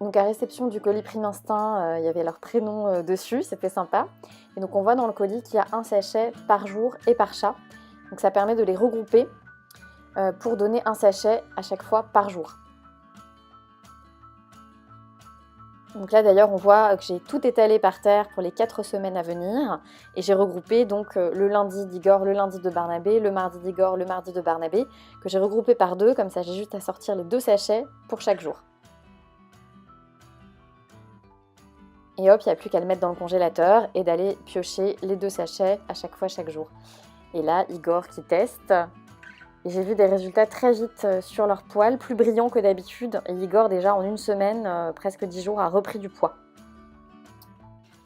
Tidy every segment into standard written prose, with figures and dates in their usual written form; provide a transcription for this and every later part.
Donc à réception du colis Prime Instinct, il y avait leur prénom dessus, c'était sympa. Et donc on voit dans le colis qu'il y a un sachet par jour et par chat. Donc ça permet de les regrouper pour donner un sachet à chaque fois par jour. Donc là d'ailleurs on voit que j'ai tout étalé par terre pour les 4 semaines à venir et j'ai regroupé donc le lundi d'Igor, le lundi de Barnabé, le mardi d'Igor, le mardi de Barnabé, que j'ai regroupé par 2, comme ça j'ai juste à sortir les 2 sachets pour chaque jour. Et hop, il n'y a plus qu'à le mettre dans le congélateur et d'aller piocher les 2 sachets à chaque fois chaque jour. Et là Igor qui teste. Et j'ai vu des résultats très vite sur leur poil, plus brillants que d'habitude. Et Igor, déjà en une semaine, presque 10 jours, a repris du poids.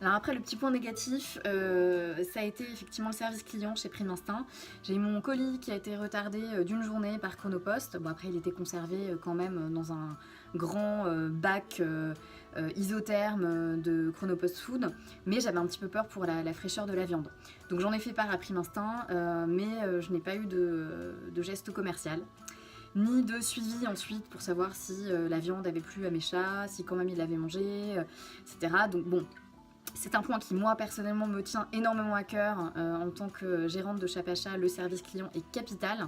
Alors après, le petit point négatif, ça a été effectivement le service client chez Prime Instinct. J'ai eu mon colis qui a été retardé d'une journée par Chronopost. Bon, après, il était conservé quand même dans un grand bac isotherme de Chronopost Food, mais j'avais un petit peu peur pour la fraîcheur de la viande. Donc j'en ai fait part à Prime Instinct, mais je n'ai pas eu de geste commercial, ni de suivi ensuite pour savoir si la viande avait plu à mes chats, si quand même ils l'avaient mangé, etc. Donc bon, c'est un point qui moi personnellement me tient énormément à cœur en tant que gérante de Chat Pacha, le service client est capital.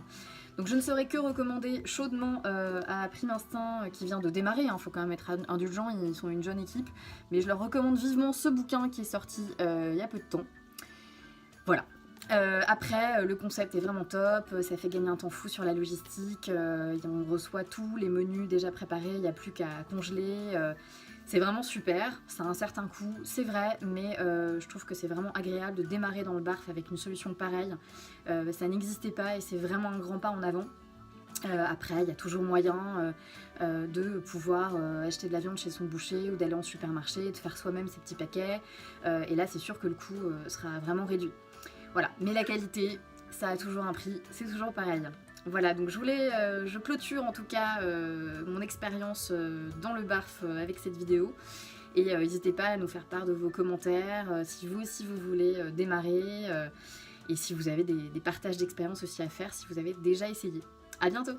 Donc je ne saurais que recommander chaudement à Prime Instinct qui vient de démarrer, il faut quand même être indulgent, ils sont une jeune équipe, mais je leur recommande vivement ce bouquin qui est sorti il y a peu de temps. Voilà. Après, le concept est vraiment top, ça fait gagner un temps fou sur la logistique, on reçoit tous les menus déjà préparés, il n'y a plus qu'à congeler. C'est vraiment super, ça a un certain coût, c'est vrai, mais je trouve que c'est vraiment agréable de démarrer dans le barf avec une solution pareille. Ça n'existait pas et c'est vraiment un grand pas en avant. Après, il y a toujours moyen de pouvoir acheter de la viande chez son boucher ou d'aller en supermarché, de faire soi-même ses petits paquets. Et là, c'est sûr que le coût sera vraiment réduit. Voilà, mais la qualité, ça a toujours un prix, c'est toujours pareil. Voilà, donc je clôture en tout cas mon expérience dans le barf avec cette vidéo. Et n'hésitez pas à nous faire part de vos commentaires, si vous aussi vous voulez démarrer, et si vous avez des partages d'expérience aussi à faire, si vous avez déjà essayé. À bientôt!